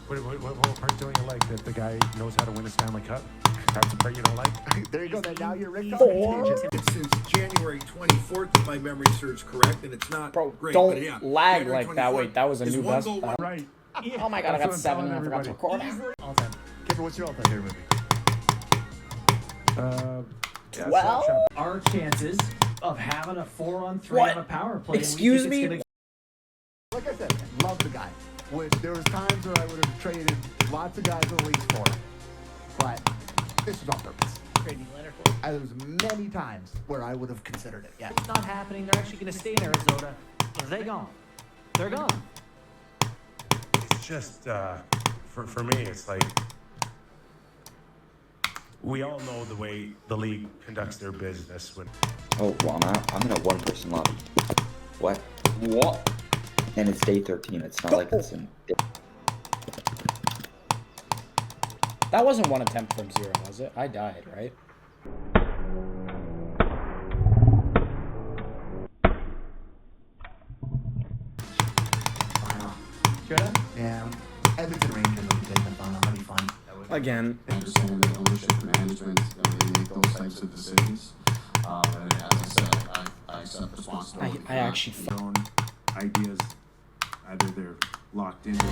What part don't you like? That the guy knows how to win a Stanley Cup? That's the part you don't like? There you go. Now you're Rick. It's since January 24th, if my memory serves correct, and it's not great. Don't but yeah, lag January like that. Wait, that was a new best. Right. Oh my god, I got 7 and I forgot to record. All time. Kipper, what's your all-time favorite movie? 12? Our chances of having a 4-on-3 What? on a power play. Excuse me? Like I said, love the guy. There was times where I would have traded lots of guys in the leagues for him. But this was on purpose. Trading Leonard for him. There was many times where I would have considered it. Yeah. It's not happening. They're actually going to stay in Arizona. They're gone. They're gone. It's just, for me, it's like, we all know the way the league conducts their business. When Oh, well, I'm in a one-person lobby. What? What? And it's day 13. It's not like it's in... That wasn't one attempt from 0, was it? I died, right? Yeah. Edmonton Rangers will be taking fun. That'll be fun. Again. I understand that ownership management, they make those types of decisions. And as I said, I accept responsibility. I actually... Their own ideas, either they're locked into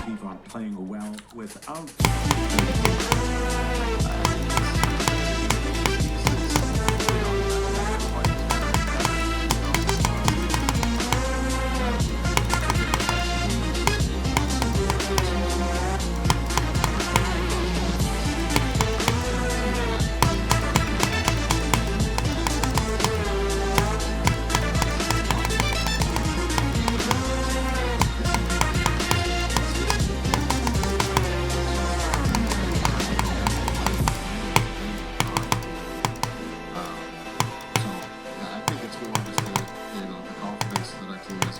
keep on playing well without. I think it's more just the confidence that our team has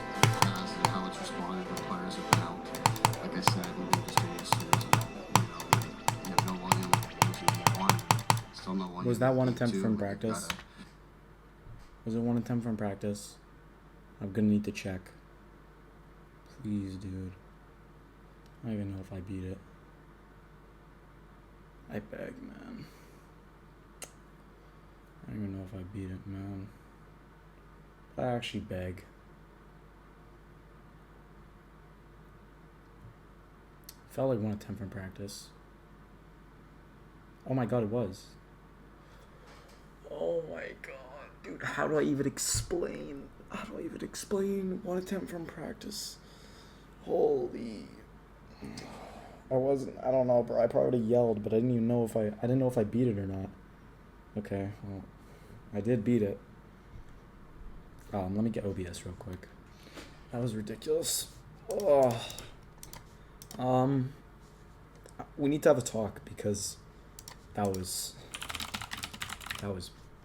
and how it's responded when players have been out. Like I said, we just getting used to it. You have no volume, usually one, still no volume. Was that one attempt two, from but you practice? gotta- Was it one attempt from practice? I'm gonna need to check. Please, dude. I don't even know if I beat it. I beg, man. I don't even know if I beat it, man. I actually beg. Felt like one attempt from practice. Oh my god, it was. Oh my god, dude, how do I even explain? How do I even explain one attempt from practice? Holy. I don't know, bro. I probably yelled, but I didn't even know if I didn't know if I beat it or not. Okay, well, I did beat it. Let me get OBS real quick. That was ridiculous. Oh. We need to have a talk because that was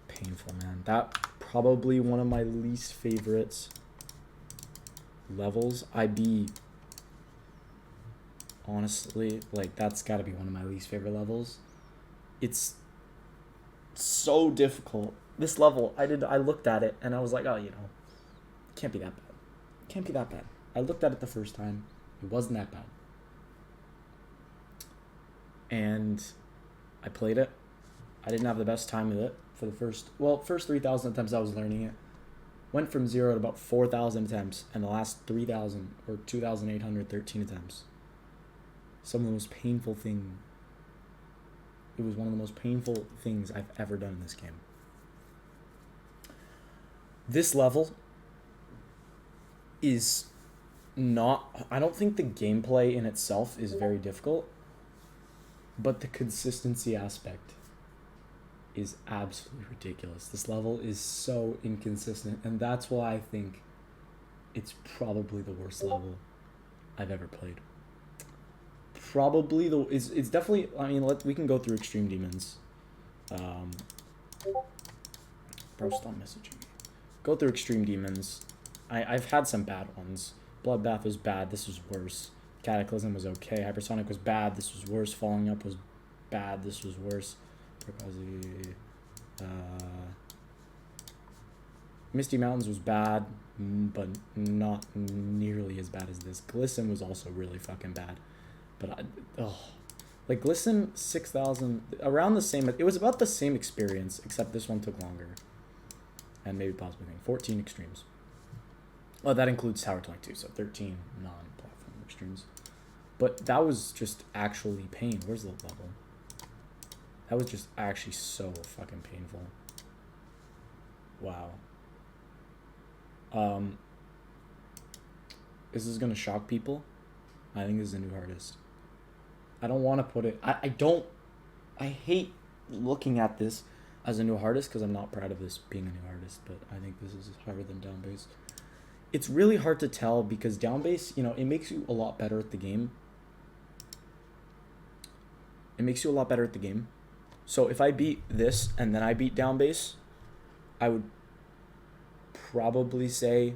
painful, man. That probably one of my least favorites levels. Honestly, like, that's got to be one of my least favorite levels. It's so difficult. This level, I looked at it and I was like, oh, can't be that bad. Can't be that bad. I looked at it the first time. It wasn't that bad. And I played it. I didn't have the best time with it for the first 3,000 attempts I was learning it. Went from 0 to about 4,000 attempts, and the last 3,000 or 2,813 attempts. Some of the most painful thing. It was one of the most painful things I've ever done in this game. This level is not... I don't think the gameplay in itself is very difficult, but the consistency aspect is absolutely ridiculous. This level is so inconsistent, and that's why I think it's probably the worst level I've ever played. Probably it's definitely, I mean, we can go through Extreme Demons. Bro, stop messaging me. Go through Extreme Demons. I've had some bad ones. Bloodbath was bad. This was worse. Cataclysm was okay. Hypersonic was bad. This was worse. Falling Up was bad. This was worse. Misty Mountains was bad, but not nearly as bad as this. Glisten was also really fucking bad. But like Glisten 6,000, around the same. It was about the same experience, except this one took longer. And maybe possibly 14 extremes. Well, that includes Tower 22, so 13 non-platform extremes. But that was just actually pain. Where's the level? That was just actually so fucking painful. Wow. This is gonna shock people. I think this is a new hardest. I don't want to put it. I hate looking at this as a new hardest because I'm not proud of this being a new hardest. But I think this is harder than down bass. It's really hard to tell because down bass, you know, it makes you a lot better at the game. It makes you a lot better at the game. So if I beat this and then I beat down bass, I would probably say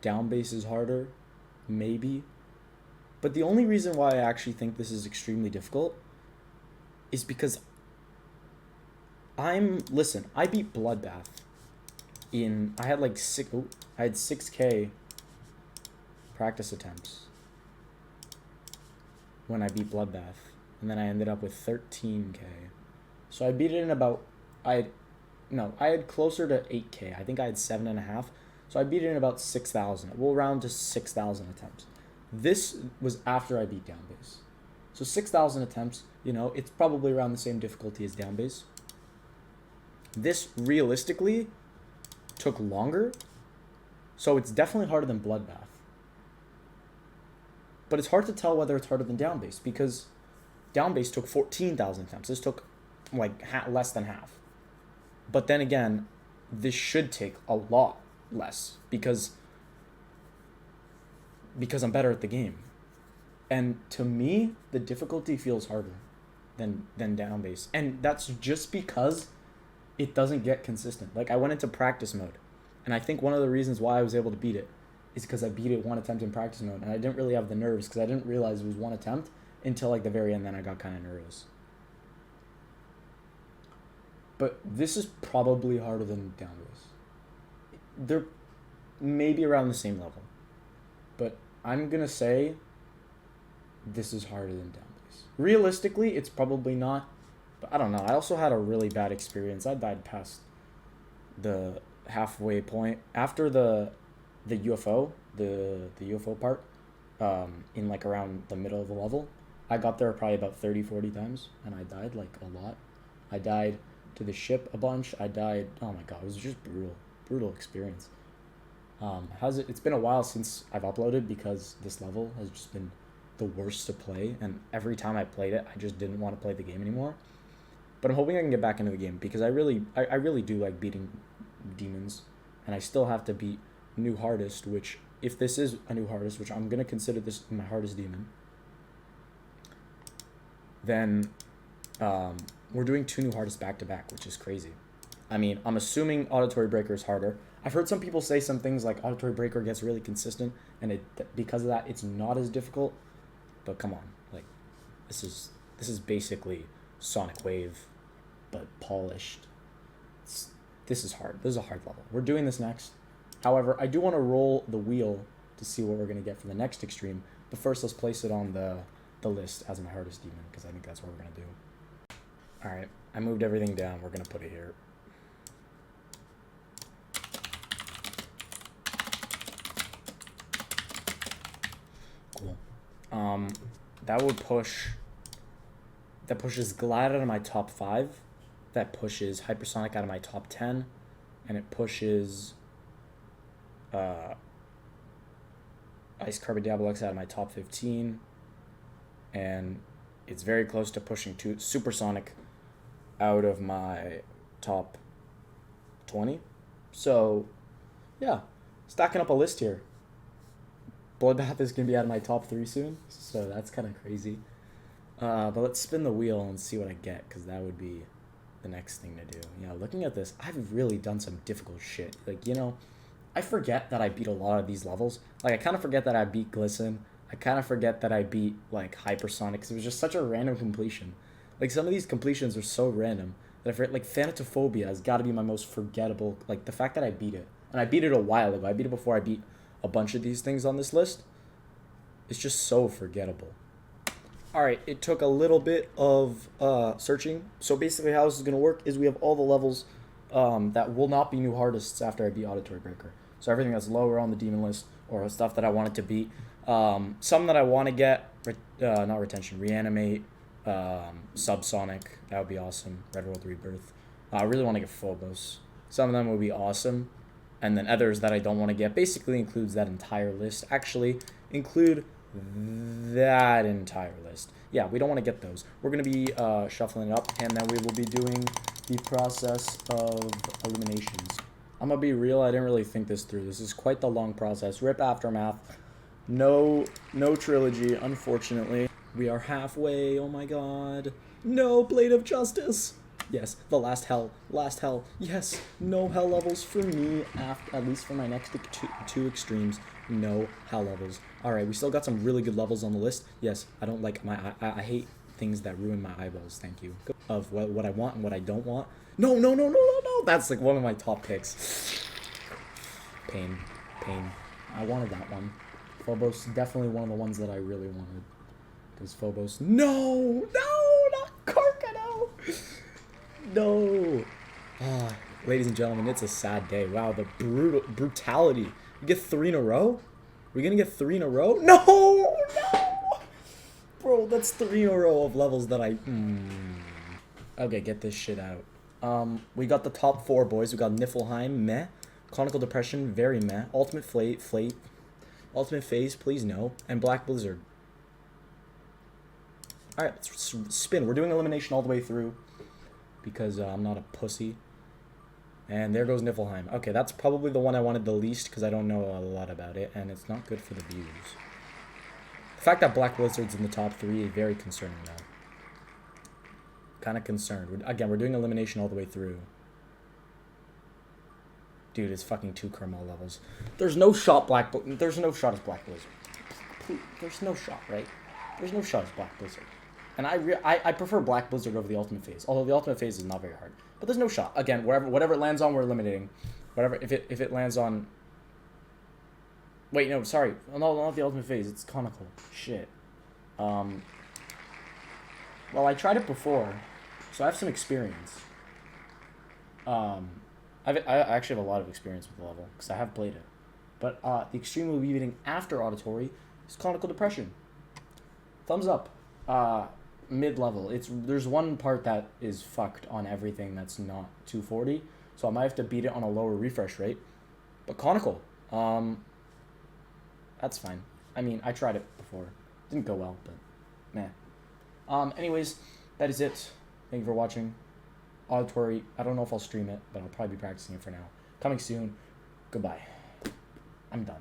down bass is harder, maybe. But the only reason why I actually think this is extremely difficult is because I beat Bloodbath I had like 6K practice attempts when I beat Bloodbath, and then I ended up with 13K. So I beat it in about, I had closer to 8K. I think I had 7.5. So I beat it in about 6,000. We'll round to 6,000 attempts. This was after I beat down bass. So 6,000 attempts, you know, it's probably around the same difficulty as down bass. This realistically took longer, so it's definitely harder than Bloodbath. But it's hard to tell whether it's harder than down bass because down bass took 14,000 attempts. This took like less than half. But then again, this should take a lot less because I'm better at the game. And to me, the difficulty feels harder than down bass. And that's just because it doesn't get consistent. Like I went into practice mode, and I think one of the reasons why I was able to beat it is because I beat it one attempt in practice mode, and I didn't really have the nerves because I didn't realize it was one attempt until like the very end. Then I got kind of nervous. But this is probably harder than down bass. They're maybe around the same level, but I'm gonna say this is harder than down bass. Realistically, it's probably not. But I don't know. I also had a really bad experience. I died past the halfway point after the UFO, the UFO part, in like around the middle of the level. I got there probably about 30-40 times, and I died like a lot. I died to the ship a bunch. I died. Oh my god, it was just brutal experience. It's been a while since I've uploaded because this level has just been the worst to play, and every time I played it, I just didn't want to play the game anymore. But I'm hoping I can get back into the game because I really do like beating demons, and I still have to beat new hardest, which if this is a new hardest, which I'm gonna consider this my hardest demon, then we're doing 2 new hardest back to back, which is crazy. I mean, I'm assuming Auditory Breaker is harder. I've heard some people say some things like Auditory Breaker gets really consistent, and because of that, it's not as difficult. But come on, like this is basically Sonic Wave, but polished. This is hard. This is a hard level. We're doing this next. However, I do want to roll the wheel to see what we're gonna get for the next extreme. But first, let's place it on the list as my hardest demon because I think that's what we're gonna do. All right, I moved everything down. We're gonna put it here. Cool. That pushes Glide out of my top 5. That pushes Hypersonic out of my top 10, and it pushes Ice Carbon Diablo X out of my top 15, and it's very close to pushing Supersonic out of my top 20. So, yeah, stacking up a list here. Bloodbath is gonna be out of my top 3 soon, so that's kind of crazy. But let's spin the wheel and see what I get, because that would be the next thing to do. Yeah, looking at this, I've really done some difficult shit. Like, you know, I forget that I beat a lot of these levels. Like, I kind of forget that I beat Glisten. I kind of forget that I beat, like, Hypersonic, because it was just such a random completion. Like, some of these completions are so random that I forget, like, Thanatophobia has got to be my most forgettable. Like, the fact that I beat it, and I beat it a while ago. I beat it before I beat a bunch of these things on this list. It's just so forgettable. Alright, it took a little bit of searching. So basically how this is going to work is we have all the levels that will not be new hardest after I beat Auditory Breaker. So everything that's lower on the demon list, or stuff that I wanted to beat. Some that I want to get, not Retention, Reanimate, Subsonic, that would be awesome. Red World Rebirth. I really want to get Phobos. Some of them would be awesome. And then others that I don't want to get basically includes that entire list. Actually, include that entire list. Yeah, we don't want to get those. We're going to be shuffling it up, and then we will be doing the process of eliminations. I'm going to be real, I didn't really think this through. This is quite the long process. Rip Aftermath. No trilogy, unfortunately. We are halfway, oh my god. No Blade of Justice. Yes, the last hell. Yes, no hell levels for me, at least for my next two extremes. No hell levels. Alright, we still got some really good levels on the list. Yes, I don't like I hate things that ruin my eyeballs, thank you. Of what I want and what I don't want. No. That's like one of my top picks. Pain. I wanted that one. Phobos, definitely one of the ones that I really wanted. Because Phobos, no, not Karkano. No. Ladies and gentlemen, it's a sad day. Wow, the brutality. We get 3 in a row? We're gonna get 3 in a row? No! Bro, that's 3 in a row of levels that I... Okay, get this shit out. We got the top 4, boys. We got Niflheim, meh. Conical Depression, very meh. Ultimate Flate. Ultimate Phase, please no. And Black Blizzard. Alright, let's spin. We're doing elimination all the way through. Because I'm not a pussy. And there goes Niflheim. Okay, that's probably the one I wanted the least because I don't know a lot about it, and it's not good for the views. The fact that Black Blizzard's in the top 3 is very concerning now. Kind of concerned. Again, we're doing elimination all the way through. Dude, it's fucking 2 Kermal levels. There's no shot There's no shot as Black Blizzard. There's no shot, right? There's no shot as Black Blizzard. And I prefer Black Blizzard over the Ultimate Phase, although the Ultimate Phase is not very hard. But there's no shot. Again, whatever it lands on, we're eliminating. Whatever, if it lands on... Wait, no, sorry. No, not the Ultimate Phase. It's Conical. Shit. Well, I tried it before, so I have some experience. I actually have a lot of experience with the level, because I have played it. But the extreme we'll be beating after Auditory is Conical Depression. Thumbs up. Mid-level. There's one part that is fucked on everything that's not 240, so I might have to beat it on a lower refresh rate. But Conical, that's fine. I mean, I tried it before. Didn't go well, but meh. Anyways, that is it. Thank you for watching. Auditory, I don't know if I'll stream it, but I'll probably be practicing it for now. Coming soon. Goodbye. I'm done.